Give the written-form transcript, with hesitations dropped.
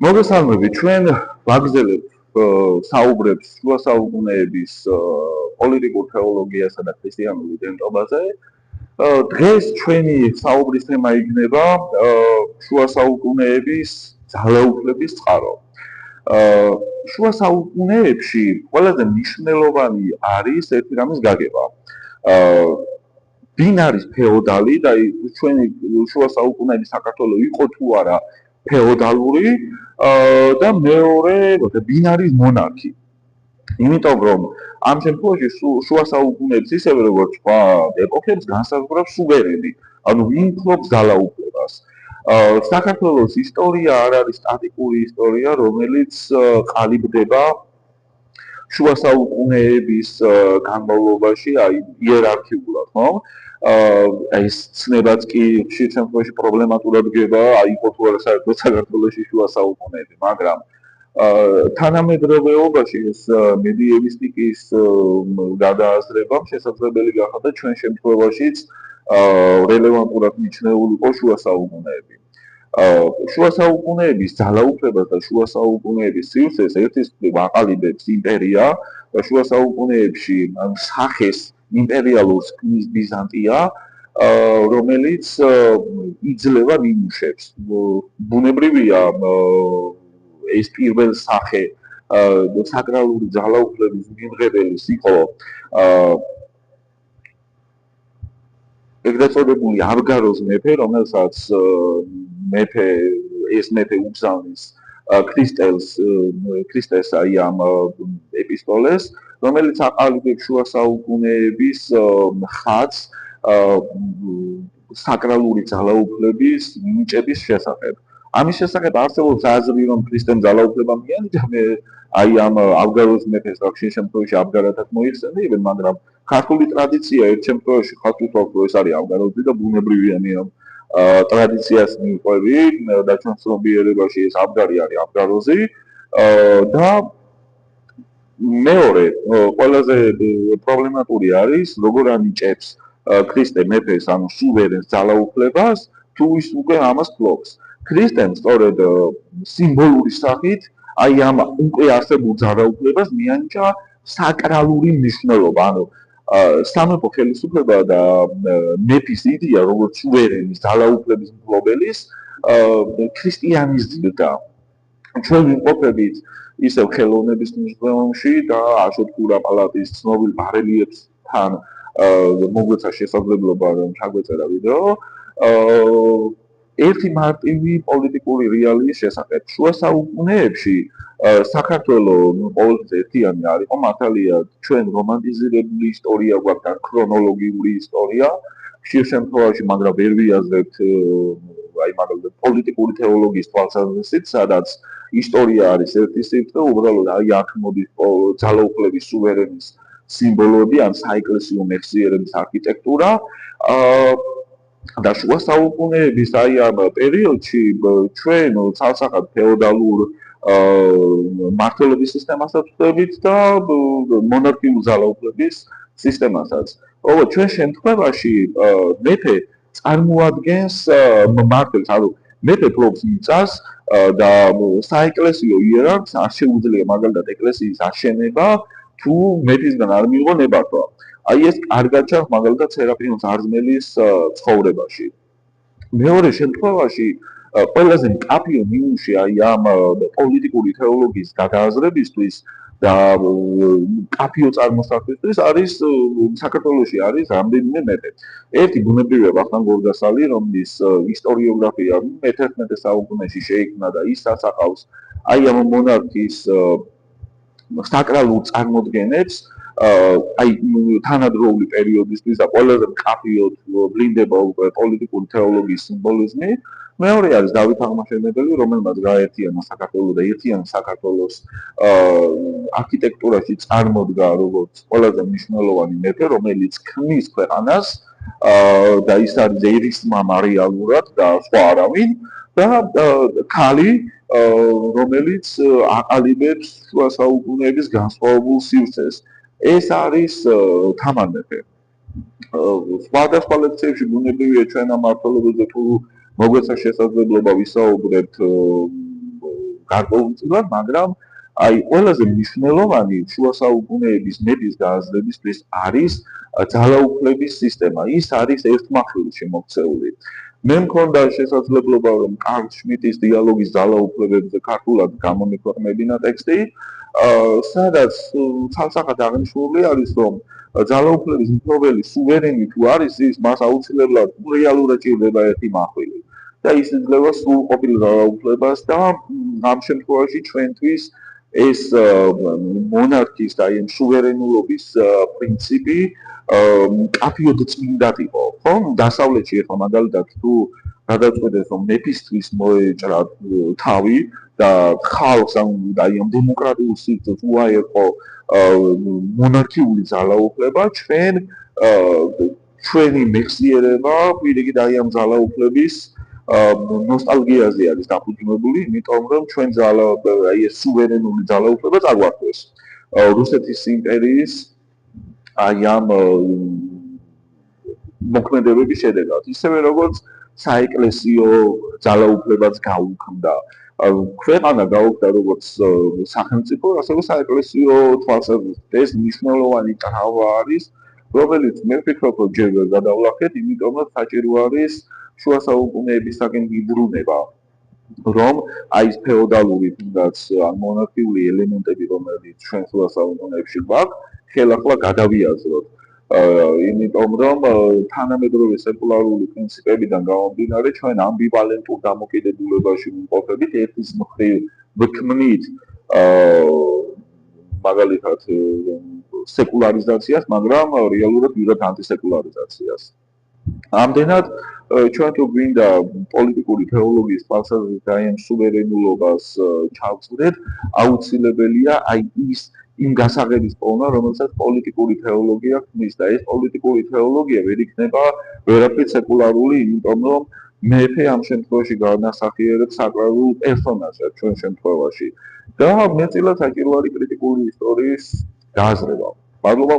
მოგესალმებით, ჩვენ ვაგრძელებთ საუბრებს შუა საუკუნეების პოლიტიკურ თეოლოგიასა და ქრისტიანულ იდენტობაზე. დღეს ჩვენი საუბრის თემა იქნება შუა საუკუნეების ძალაუფლების წყარო. შუა საუკუნეებში ყველაზე მნიშვნელოვანი არის ერთი რამის გაგება. ვინ არის ფეოდალი და ჩვენი შუა საუკუნეების საქართველო იყო თუ არა ფეოდალური და მეორე ვინ არის მონარქი. იმიტომ რომ ამ შემთხვევაში შუა საუკუნეებს ისევე როგორც სხვა ეპოქებს განსაზღვრავს სუვერენი, ანუ ვინ ფლობს ძალაუფლებას. საქართველოს ისტორია არ არის სტატიკური ისტორია, რომელიც ყალიბდება შუა საუკუნეების განმავლობაში, აი იერარქიულად, ხო? ეს ცნებაც კი ხშირ შემთხვევაში პრობლემატურად დგება, აი იყო თუ არა საერთოდ საქართველოში შუა საუკუნეები, მაგრამ თანამედროვეობაში ეს მედიევისტიკის გადააზრება შესაძლებელი გახადა ჩვენ შემთხვევაშიც რელევანტურად მიჩნეული იყო შუა საუკუნეები. შუა საუკუნეების ძალაუფლებას და შუა საუკუნეების სივრცეს ერთის მხრივ აყალიბებს იმპერია, შუა საუკუნეებში სახეს იმპერიალურს ქმნის ბიზანტია, რომელიც იძლევა ნიმუშებს. ბუნებრივია ეს პირველ სახე საკრალური ძალაუფლების მიმღებელის იყო ეგრეთ წოდებული აბგაროს მეფე, რომელსაც მეფე უგზავნის ქრისტეს აი ამ ეპისტოლეს, რომელიც აყალიბებს შუა საუკუნეების ხაზს საკრალური ძალაუფლების მინიჭების შესახებ. ამის შესახებ არსებობს აზრი, რომ ქრისტემ ძალაუფლება მიანიჭა, აი ამ აბგაროს მეფეს და ხშირ შემთხვევაში აბგარათაც მოიხსენიებენ, მაგრამ ქართული ტრადიცია ერთ შემთხვევაში ხაზს უსვამს, რომ ეს არის აბგაროზი და ბუნებრივია ამ ტრადიციას მიყვები და ჩვენ ცნობიერებაში ეს აბგარი არის აბგაროზი და მეორე ყველაზე პრობლემატური არის როგორ ანიჭებს ქრისტე მეფეს ანუ სუვერენს ძალაუფლებას თუ ის უკვე ამას ფლობს. ქრისტემ სწორედ სიმბოლური სახით აი ამ უკვე არსებულ ძალაუფლებას მიანიჭა საკრალური მნიშვნელობა, ანუ სამეფო ხელისუფლება და მეფის იდეა როგორც სუვერენის ძალაუფლების მფლობელის ქრისტიანიზმდა. ჩვენ ვიმყოფებით ისევ ხელოვნების მუზეუმში და აშოტ კურაპალატის ცნობილ ბარელიეფსთან მოგვეცა შესაძლებლობა რომ ჩაგვეწერა ვიდეო ერთი მარტივი პოლიტიკური რეალიის შესახებ. შუა საუკუნეებში საქართველოს ყველაზე ერთიანი არ იყო, მართალია ჩვენ რომანტიზირებული ისტორია გვაქვს და ქრონოლოგიური ისტორია, ხშირ შემთხვევაში, მაგრამ ვერ ვიაზრებთ აი მაგალითად პოლიტიკური თეოლოგიის თვალსაზრისით, სადაც ისტორია არის ერთი სივრცე, უბრალოდ აი აქ მოდის ძალაუფლების სუვერენის სიმბოლოები, ან საეკლესიო მეხსიერების არქიტექტურა და შუა საუკუნეების აი ამ პერიოდში ჩვენ ცალსახად ფეოდალურ მმართველობის სისტემასაც ვხვდებით და მონარქიულ ძალაუფლების სისტემასაც. ოღონდ ჩვენ შემთხვევაში მეფე წარმოადგენს მმართველს, ანუ მეფე ფლობს მიწას და საეკლესიო იერარქს არ შეუძლია მაგალითად ეკლესიის აშენება თუ მეფისგან არ მიიღო ნებართვა. აი ეს კარგად ჩანს მაგალითად სერაპიონ ზარზმელის ცხოვრებაში. მეორე შემთხვევაში ყველაზე მკაფიო ნიმუში აი ამ პოლიტიკური თეოლოგიის გადააზრებისთვის და მკაფიო წარმოსახვისთვის არის საქართველოში არის რამდენიმე მეფე. ერთი ბუნებრივია ვახტანგ გორგასალი, რომლის ისტორიოგრაფია მე-11 საუკუნეში შეიქმნა და ის ასახავს აი ამ მონარქიის საკრალურ წარმოდგენებს აი თანადროული პერიოდისთვის და ყველაზე მკაფიოდ ვლინდება უკვე პოლიტიკური თეოლოგიის სიმბოლიზმი. მეორე არის დავით აღმაშენებელი, რომელმაც გააერთიანა საქართველო და ერთიანი საქართველოს არქიტექტურაში წარმოდგა როგორც ყველაზე მნიშვნელოვანი მეფე, რომელიც ქმნის ქვეყანას და ის არის ერისმამა რეალურად და სხვა არავინ და ქალი რომელიც აყალიბებს შუა საუკუნეების განსხვავებულ სივრცეს. ეს არის თამარ მეფე. სხვადასხვა ლექციებში ბუნებრივია ჩვენ ამ მმართველობებზე თუ მოგვეცა შესაძლებლობა ვისაუბრებთ გარკვეულწილად, მაგრამ აი ყველაზე მნიშვნელოვანი შუა საუკუნეების მეფის გააზრებისთვის არის ძალაუფლების სისტემა. ის არის ერთმახვილში მოქცეული. მე მქონდა შესაძლებლობა რომ კარლ შმიტის დიალოგის ძალაუფლებებზე ქართულად გამომექვეყნებინა ტექსტი, სადაც ცალსახად აღნიშნული არის რომ ძალაუფლების მფლობელი სუვერენი თუ არის ის მას აუცილებლად რეალურად ჭირდება ერთი მახვილი და ის იძლევა სრულყოფილ ძალაუფლებას და ამ შემთხვევაში ჩვენთვის ეს მონარქიის და იმ სუვერენულობის პრინციპი კაფიოდ წმინდად იყო, ხო? დასავლეთში ახლა მაგალითად თუ გადაწყვეტეს რომ მეფისთვის მოეჭრა თავი და ხალხს და იმ დემოკრატიულ სივრცეს უაერყო მონარქიული ძალაუფლება, ჩვენი მეხსიერება პირიქით აი ამ ძალაუფლების ნოსტალგიაზე არის დაფუძნებული, იმიტომ რომ ჩვენ აი ეს სუვერენული ძალაუფლება წაგვართვეს რუსეთის იმპერიის აი ამ მოქმედებების შედეგად, ისევე როგორც საეკლესიო ძალაუფლებაც გაუქმდა. ქვეყანა გაუქმდა როგორც სახელმწიფო, ასევე საეკლესიო თვალსაზრისით ეს მნიშვნელოვანი ტრავმა არის, რომელიც მე ვფიქრობ, რომ ჯერ ვერ გადავლახეთ, იმიტომ რომ საჭირო არის შუა საუკუნეებისაკენ გიბრუნება, რომ აი ეს ფეოდალური თუნდაც მონარქიული ელემენტები, რომელიც ჩვენ შუა საუკუნეებში გვაქვს, ხელახლა გადავიაზროთ. იმიტომ რომ თანამედროვე სეკულარული პრინციპებიდან გამომდინარე ჩვენ ამბივალენტურ დამოკიდებულებაში ვიმყოფებით ერთის მხრივ ვქმნით მაგალითად სეკულარიზაციას, მაგრამ რეალურად ვიღებთ ანტისეკულარიზაციას. ამდენად ჩვენ თუ გვინდა პოლიტიკური თეოლოგიის თვალსაზრისით აი ამ სუვერენულობას ჩავწვდეთ, აუცილებელია აი იმ გასაღების პოვნა, რომელსაც პოლიტიკური თეოლოგია ქმნის და ეს პოლიტიკური თეოლოგია ვერ იქნება ვერაფრით სეკულარული, იმიტომ რომ მეფე ამ შემთხვევაში განასახიერებს საკრალულ პერსონაჟად ჩვენ შემთხვევაში და მეტწილად საჭირო არის კრიტიკული ისტორიის გააზრება. მადლობა